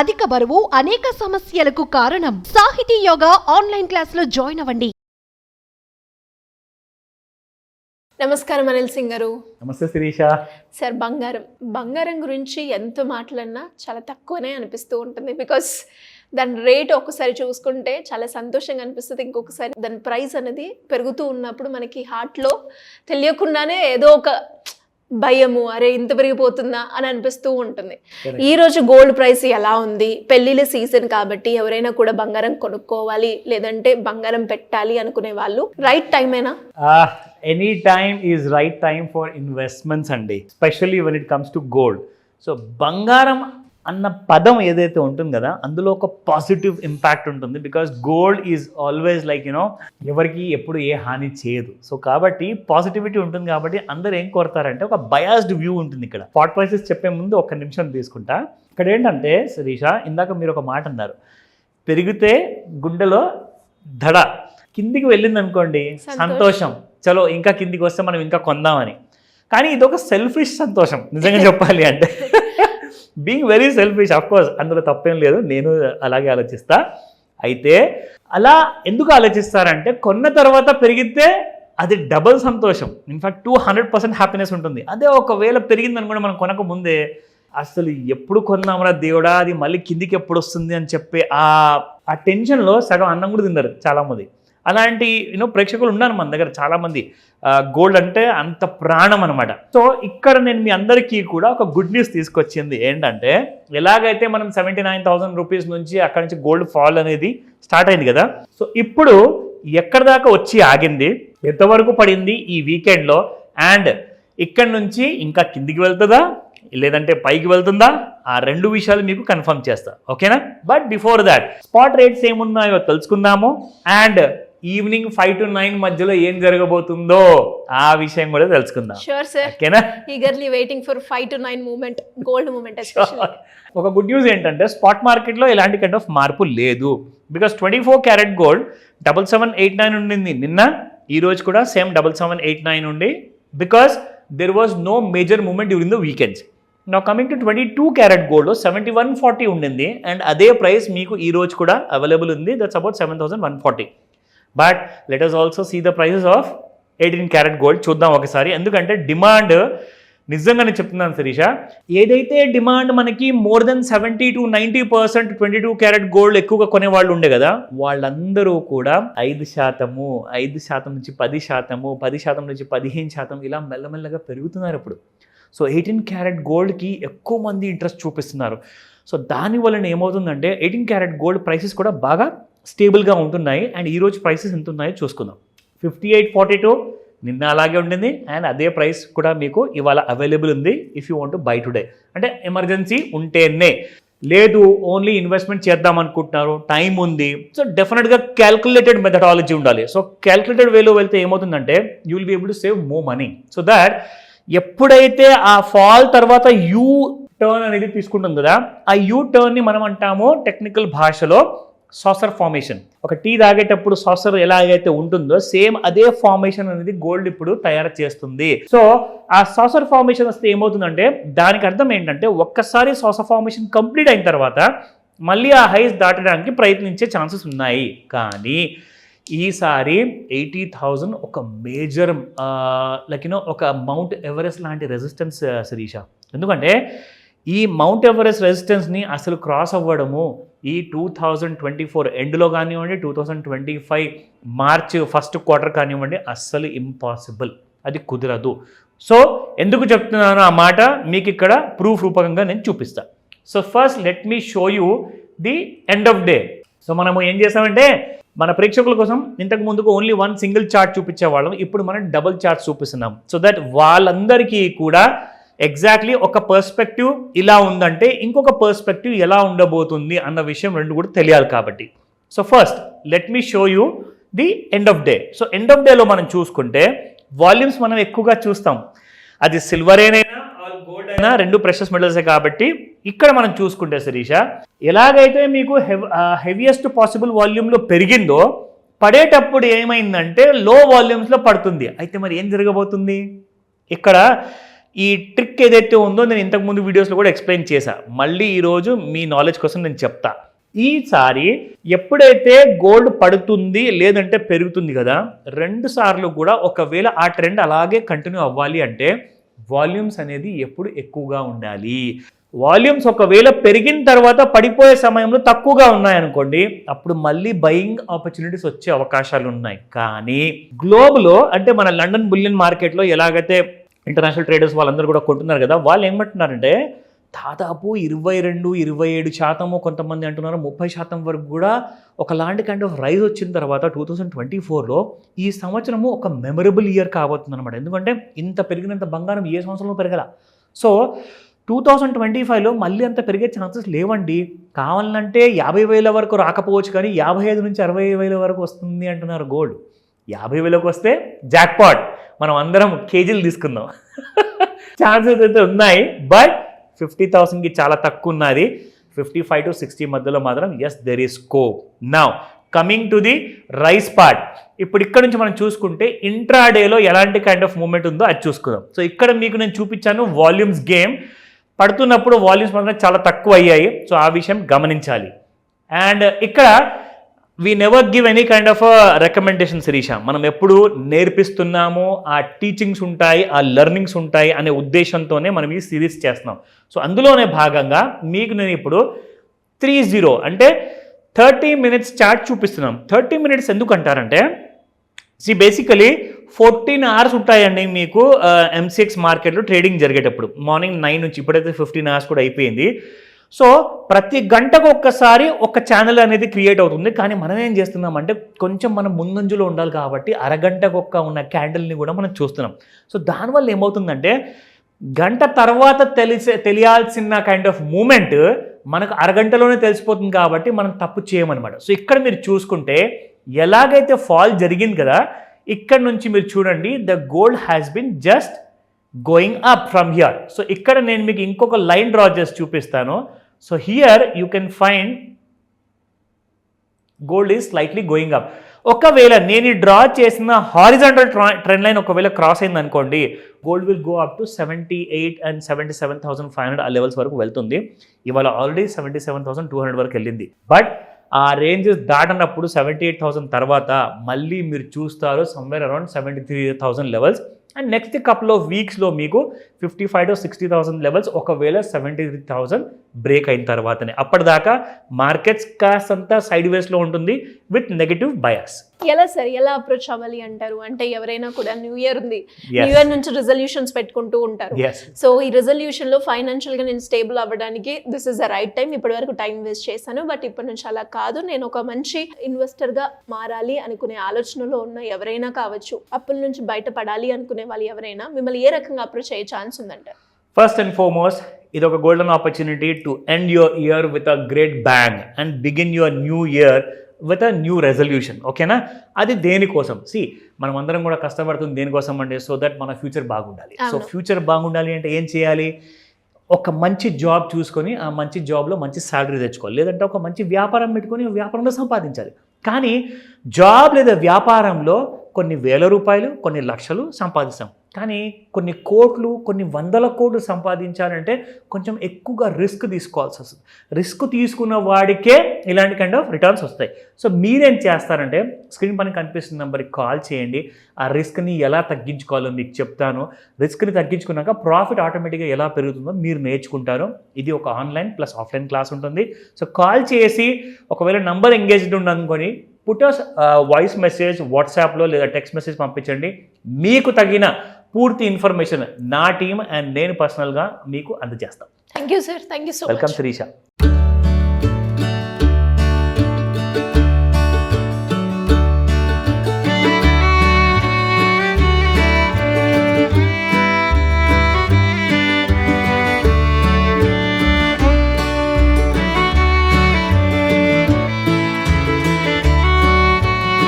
అధిక బరువు అనేక సమస్యలకు కారణం. సాహితీ యోగా ఆన్లైన్ క్లాసులో జాయిన్ అవ్వండి. నమస్కారం అనిల్ సింగ్ గారు. నమస్తే శిరీష. సార్, బంగారం గురించి ఎంత మాట్లాడినా చాలా తక్కువనే అనిపిస్తూ ఉంటుంది. బికాస్ దాని రేట్ ఒకసారి చూసుకుంటే చాలా సంతోషంగా అనిపిస్తుంది, ఇంకొకసారి దాని ప్రైస్ అనేది పెరుగుతూ ఉన్నప్పుడు మనకి హార్ట్లో తెలియకుండానే ఏదో ఒక భయము, అరే ఇంత పెరిగిపోతుందా అని అనిపిస్తూ ఉంటుంది. ఈరోజు గోల్డ్ ప్రైస్ ఎలా ఉంది? పెళ్ళిళ్ళ సీజన్ కాబట్టి ఎవరైనా కూడా బంగారం కొనుక్కోవాలి లేదంటే బంగారం పెట్టాలి అనుకునే వాళ్ళు రైట్ టైమేనా? Any time is right time for investments అండి, specially when it comes to gold. So బంగారం అన్న పదం ఏదైతే ఉంటుంది కదా, అందులో ఒక పాజిటివ్ ఇంపాక్ట్ ఉంటుంది. Because gold is always like ఎవరికి ఎప్పుడు ఏ హాని చేయదు. సో కాబట్టి పాజిటివిటీ ఉంటుంది. కాబట్టి అందరు ఏం కోరుతారంటే ఒక బయాస్డ్ వ్యూ ఉంటుంది. ఇక్కడ స్పాట్ ప్రైసెస్ చెప్పే ముందు ఒక నిమిషం తీసుకుంటా. ఇక్కడ ఏంటంటే శిరీష, ఇందాక మీరు ఒక మాట అన్నారు, పెరిగితే గుండెలో దడ, కిందికి వెళ్ళింది అనుకోండి సంతోషం, చలో ఇంకా కిందికి వస్తే మనం ఇంకా కొందామని. కానీ ఇది ఒక సెల్ఫిష్ సంతోషం నిజంగా చెప్పాలి అంటే. బీయింగ్ వెరీ సెల్ఫిష్, అఫ్కోర్స్ అందులో తప్పేం లేదు, నేను అలాగే ఆలోచిస్తా. అయితే అలా ఎందుకు ఆలోచిస్తారంటే కొన్న తర్వాత పెరిగితే అది డబుల్ సంతోషం, ఇన్ఫాక్ట్ 200% హ్యాపీనెస్ ఉంటుంది. అదే ఒకవేళ పెరిగింది అనుకోండి మనం కొనక ముందే, అసలు ఎప్పుడు కొన్నామరా దేవుడా, అది మళ్ళీ కిందికి ఎప్పుడు వస్తుంది అని చెప్పి ఆ టెన్షన్లో సగం అన్నం కూడా తిన్నారు చాలామంది. అలాంటి ప్రేక్షకులు ఉన్నారు మన దగ్గర చాలామంది. గోల్డ్ అంటే అంత ప్రాణం అనమాట. సో ఇక్కడ నేను మీ అందరికీ కూడా ఒక గుడ్ న్యూస్ తీసుకొచ్చింది. ఏంటంటే ఎలాగైతే మనం 79,000 రూపీస్ నుంచి అక్కడి నుంచి గోల్డ్ ఫాల్ అనేది స్టార్ట్ అయింది కదా, సో ఇప్పుడు ఎక్కడి దాకా వచ్చి ఆగింది, ఎంతవరకు పడింది ఈ వీకెండ్లో, అండ్ ఇక్కడ నుంచి ఇంకా కిందికి వెళ్తుందా లేదంటే పైకి వెళ్తుందా, ఆ రెండు విషయాలు మీకు కన్ఫర్మ్ చేస్తా, ఓకేనా? But before that spot rates ఏమున్నాయో తెలుసుకుందాము, అండ్ ఈవినింగ్ 5 to 9 మధ్యలో ఏం జరగబోతుందో ఆ విషయం కూడా తెలుసుకుందాం. షూర్ సార్, ఓకేనా? Eagerly waiting for 5 to 9 moment, gold moment especially. ఒక గుడ్ న్యూస్ ఏంటంటే స్పాట్ మార్కెట్లో ఎలాంటి కైండ్ ఆఫ్ మార్పు లేదు. బికాస్ 24 క్యారెట్ గోల్డ్ 7789 ఉండింది నిన్న, ఈ రోజు కూడా సేమ్ 7789 ఉండి, because there was no major moment during the weekends. Now coming to 22 carat gold 7140 ఉండింది, అండ్ అదే ప్రైస్ మీకు ఈ రోజు కూడా అవైలబుల్ ఉంది, that's about 7140. But let us also see the prices of 18 carat gold. చూద్దాం ఒకసారి, ఎందుకంటే డిమాండ్ నిజంగానే చెప్తున్నాను శిరీష, ఏదైతే డిమాండ్ మనకి more than 70 to 90% 22 carat gold ఎక్కువగా కొనేవాళ్ళు ఉండే కదా, వాళ్ళందరూ కూడా 5% నుంచి 10%, 10% నుంచి 15% ఇలా మెల్లమెల్లగా పెరుగుతున్నారు ఇప్పుడు. సో 18 క్యారెట్ గోల్డ్కి ఎక్కువ మంది ఇంట్రెస్ట్ చూపిస్తున్నారు. సో దానివల్ల ఏమవుతుందంటే 18 క్యారెట్ గోల్డ్ ప్రైసెస్ కూడా బాగా స్టేబుల్గా ఉంటున్నాయి. అండ్ ఈరోజు ప్రైసెస్ ఎంత ఉన్నాయో చూసుకుందాం. 5842 నిన్న అలాగే ఉండింది, అండ్ అదే ప్రైస్ కూడా మీకు ఇవాళ అవైలబుల్ ఉంది if you want to buy today. అంటే ఎమర్జెన్సీ ఉంటేనే, లేదు ఓన్లీ ఇన్వెస్ట్మెంట్ చేద్దాం అనుకుంటున్నారు, టైం ఉంది, సో డెఫినెట్గా క్యాల్కులేటెడ్ మెథడాలజీ ఉండాలి. సో క్యాల్కులేటెడ్ వేలో వెళ్తే ఏమవుతుందంటే you will be able to save more money. So that ఎప్పుడైతే ఆ ఫాల్ తర్వాత యూ టర్న్ అనేది తీసుకుంటుంది కదా, ఆ యూ టర్న్ని మనం అంటాము టెక్నికల్ భాషలో సాసర్ ఫార్మేషన్. ఒక టీ తాగేటప్పుడు సాసర్ ఎలాగైతే ఉంటుందో సేమ్ అదే ఫార్మేషన్ అనేది గోల్డ్ ఇప్పుడు తయారు చేస్తుంది. సో ఆ సాసర్ ఫార్మేషన్ వస్తే ఏమవుతుందంటే దానికి అర్థం ఏంటంటే ఒక్కసారి సాసర్ ఫార్మేషన్ కంప్లీట్ అయిన తర్వాత మళ్ళీ ఆ హైస్ దాటడానికి ప్రయత్నించే ఛాన్సెస్ ఉన్నాయి. కానీ ఈసారి 80,000 ఒక మేజర్ ఒక మౌంట్ ఎవరెస్ట్ లాంటి రెసిస్టెన్స్ శిరీష. ఎందుకంటే ఈ మౌంట్ ఎవరెస్ట్ రెసిస్టెన్స్ని అసలు క్రాస్ అవ్వడము ఈ 2024 ఎండ్లో కానివ్వండి, 2025 మార్చ్ ఫస్ట్ క్వార్టర్ కానివ్వండి, అస్సలు ఇంపాసిబుల్, అది కుదరదు. సో ఎందుకు చెప్తున్నాను ఆ మాట మీకు ఇక్కడ ప్రూఫ్ రూపకంగా నేను చూపిస్తా. So first let me show you the end of day. So మనము ఏం చేస్తామంటే మన ప్రేక్షకుల కోసం ఇంతకు ముందుకు ఓన్లీ 1 సింగిల్ చార్ట్ చూపించేవాళ్ళం, ఇప్పుడు మనం డబుల్ చార్ట్ చూపిస్తున్నాం. సో దట్ వాళ్ళందరికీ కూడా ఎగ్జాక్ట్లీ ఒక పర్స్పెక్టివ్ ఇలా ఉందంటే ఇంకొక పర్స్పెక్టివ్ ఎలా ఉండబోతుంది అన్న విషయం రెండు కూడా తెలియాలి కాబట్టి. So first let me show you the end of day. So end of డేలో మనం చూసుకుంటే వాల్యూమ్స్ మనం ఎక్కువగా చూస్తాం, అది సిల్వర్ అయినా గోల్డ్ అయినా రెండు ప్రెషస్ మెటల్సే కాబట్టి. ఇక్కడ మనం చూసుకుంటే శిరీష, ఎలాగైతే మీకు హెవియెస్ట్ పాసిబుల్ వాల్యూమ్లో పెరిగిందో పడేటప్పుడు ఏమైందంటే లో వాల్యూమ్స్లో పడుతుంది. అయితే మరి ఏం జరగబోతుంది ఇక్కడ? ఈ ట్రిక్ ఏదైతే ఉందో నేను ఇంతకుముందు వీడియోస్లో కూడా ఎక్స్ప్లెయిన్ చేశా, మళ్ళీ ఈరోజు మీ నాలెడ్జ్ కోసం నేను చెప్తా. ఈసారి ఎప్పుడైతే గోల్డ్ పడుతుంది లేదంటే పెరుగుతుంది కదా, 2 సార్లు కూడా ఒకవేళ ఆ ట్రెండ్ అలాగే కంటిన్యూ అవ్వాలి అంటే వాల్యూమ్స్ అనేది ఎప్పుడు ఎక్కువగా ఉండాలి. వాల్యూమ్స్ ఒకవేళ పెరిగిన తర్వాత పడిపోయే సమయంలో తక్కువగా ఉన్నాయనుకోండి, అప్పుడు మళ్ళీ బయింగ్ ఆపర్చునిటీస్ వచ్చే అవకాశాలు ఉన్నాయి. కానీ గ్లోబ్లో అంటే మన లండన్ బులియన్ మార్కెట్లో ఎలాగైతే ఇంటర్నేషనల్ ట్రేడర్స్ వాళ్ళందరూ కూడా కొంటున్నారు కదా, వాళ్ళు ఏమంటున్నారంటే దాదాపు 22-27%, కొంతమంది అంటున్నారు 30% వరకు కూడా ఒకలాంటి కైండ్ ఆఫ్ రైజ్ వచ్చిన తర్వాత 2024లో ఈ సంవత్సరము ఒక మెమరబుల్ ఇయర్ కాబోతుంది అనమాట. ఎందుకంటే ఇంత పెరిగినంత బంగారం ఏ సంవత్సరంలో పెరగల. సో 2025లో మళ్ళీ అంత పెరిగే ఛాన్సెస్ లేవండి. కావాలంటే 50,000 వరకు రాకపోవచ్చు, కానీ 55 నుంచి 60,000 వరకు వస్తుంది అంటున్నారు గోల్డ్. 50,000కి వస్తే జాక్పాట్, మనం అందరం కేజీలు తీసుకుందాం. ఛాన్సెస్ అయితే ఉన్నాయి, బట్ 50,000కి చాలా తక్కువ ఉన్నది. 55 to 60 మధ్యలో మాత్రం yes there is scope. Now coming to the rice part. ఇప్పుడు ఇక్కడ నుంచి మనం చూసుకుంటే ఇంట్రాడేలో ఎలాంటి కైండ్ ఆఫ్ మూమెంట్ ఉందో అది చూసుకుందాం. సో ఇక్కడ మీకు నేను చూపించాను వాల్యూమ్స్ గేమ్. పడుతున్నప్పుడు వాల్యూమ్స్ మాత్రం చాలా తక్కువ అయ్యాయి, సో ఆ విషయం గమనించాలి. అండ్ ఇక్కడ we never give any kind of recommendation Sirisha. మనం ఎప్పుడు నేర్పిస్తున్నామో ఆ టీచింగ్స్ ఉంటాయి, ఆ లెర్నింగ్స్ ఉంటాయి అనే ఉద్దేశంతోనే మనం ఈ సిరీస్ చేస్తున్నాం. సో అందులోనే భాగంగా మీకు నేను ఇప్పుడు 30 అంటే 30 minutes చార్ట్ చూపిస్తున్నాం. 30 minutes ఎందుకు అంటారంటే బేసికలీ 14 hours ఉంటాయండి మీకు ఎంసీఎక్స్ మార్కెట్లో ట్రేడింగ్ జరిగేటప్పుడు. మార్నింగ్ 9 నుంచి ఇప్పుడైతే 15 hours కూడా అయిపోయింది. సో ప్రతి గంటకు ఒక్కసారి ఒక ఛానల్ అనేది క్రియేట్ అవుతుంది. కానీ మనం ఏం చేస్తున్నామంటే కొంచెం మనం ముందంజలో ఉండాలి కాబట్టి అరగంటకు ఒక్క ఉన్న క్యాండిల్ని కూడా మనం చూస్తున్నాం. సో దానివల్ల ఏమవుతుందంటే గంట తర్వాత తెలియాల్సిన కైండ్ ఆఫ్ మూమెంట్ మనకు అరగంటలోనే తెలిసిపోతుంది కాబట్టి మనం తప్పు చేయమన్నమాట. సో ఇక్కడ మీరు చూసుకుంటే ఎలాగైతే ఫాల్ జరిగింది కదా, ఇక్కడ నుంచి మీరు చూడండి the gold has been just going up from here. So ఇక్కడ నేను మీకు ఇంకొక లైన్ డ్రా చేసి చూపిస్తాను. So here you can find gold is slightly going up. ఒకవేళ నేను డ్రా చేసిన హారిజాంటల్ ట్రెండ్ లైన్ ఒకవేళ క్రాస్ అయింది అనుకోండి, gold will go up to 78 and 77,500 ఆ లెవెల్స్ వరకు వెళ్తుంది. ఇవాళ ఆల్రెడీ 77,200 వరకు వెళ్ళింది. బట్ ఆ రేంజెస్ దాటనప్పుడు 78,000 తర్వాత మళ్ళీ మీరు చూస్తారు somewhere around 73,000 levels. And next couple of వీక్స్లో మీకు 55 to 60,000 లెవెల్స్ ఒకవేళ 73,000 బ్రేక్ అయిన తర్వాతనే. అప్పటిదాకా మార్కెట్స్ కాస్తంతా సైడ్ వేస్లో ఉంటుంది విత్ నెగటివ్ బయాస్. ఎలా సార్, ఎలా అప్రోచ్ అవ్వాలి అంటారు? అంటే ఎవరైనా కూడా న్యూ ఇయర్ ఉంది, న్యూ ఇయర్ నుంచి రిజల్యూషన్స్ పెట్టుకుంటూ ఉంటారు. సో ఈ రిజల్యూషన్ లో ఫైనాన్షియల్ గా నేను స్టేబుల్ అవ్వడానికి this is the right time. ఇప్పటి వరకు టైం వేస్ట్ చేశాను, బట్ ఇప్పటి నుంచి అలా కాదు, నేను ఒక మంచి ఇన్వెస్టర్ గా మారాలి అనుకునే ఆలోచనలో ఉన్న ఎవరైనా కావచ్చు, అప్పుల నుంచి బయటపడాలి అనుకునే వాళ్ళు ఎవరైనా మిమ్మల్ని ఏ రకంగా అప్రోచ్ అయ్యే ఛాన్స్ ఉందంటారు? ఫస్ట్ అండ్ ఫార్మోస్ట్ ఇది ఒక golden opportunity to end your year with a great bang and begin your new year with a new resolution. ఓకేనా? అది దేనికోసం? మనం అందరం కూడా కష్టపడుతుంది దేనికోసం అంటే సో దట్ మన ఫ్యూచర్ బాగుండాలి. సో ఫ్యూచర్ బాగుండాలి అంటే ఏం చేయాలి? ఒక మంచి జాబ్ చూసుకొని ఆ మంచి జాబ్లో మంచి శాలరీ తెచ్చుకోవాలి, లేదంటే ఒక మంచి వ్యాపారం పెట్టుకొని వ్యాపారంలో సంపాదించాలి. కానీ జాబ్ లేదా వ్యాపారంలో కొన్ని వేల రూపాయలు, కొన్ని లక్షలు సంపాదిస్తాం, కానీ కొన్ని కోట్లు, కొన్ని వందల కోట్లు సంపాదించాలంటే కొంచెం ఎక్కువగా రిస్క్ తీసుకోవాల్సి వస్తుంది. రిస్క్ తీసుకున్న వాడికే ఇలాంటి కైండ్ ఆఫ్ రిటర్న్స్ వస్తాయి. సో మీరేం చేస్తారంటే స్క్రీన్ పైన కనిపిస్తున్న నెంబర్కి కాల్ చేయండి. ఆ రిస్క్ని ఎలా తగ్గించుకోవాలో మీకు చెప్తాను. రిస్క్ని తగ్గించుకున్నాక ప్రాఫిట్ ఆటోమేటిక్గా ఎలా పెరుగుతుందో మీరు నేర్చుకుంటారు. ఇది ఒక ఆన్లైన్ ప్లస్ ఆఫ్లైన్ క్లాస్ ఉంటుంది. సో కాల్ చేసి ఒకవేళ నంబర్ ఎంగేజ్డ్ ఉండనుకొని పుట్ వాయిస్ మెసేజ్ వాట్సాప్లో లేదా టెక్స్ట్ మెసేజ్ పంపించండి. మీకు తగిన పూర్తి ఇన్ఫర్మేషన్ నా టీమ్ అండ్ నేను పర్సనల్గా మీకు అందజేస్తాం. Thank you sir, thank you so much. Welcome Sirisha.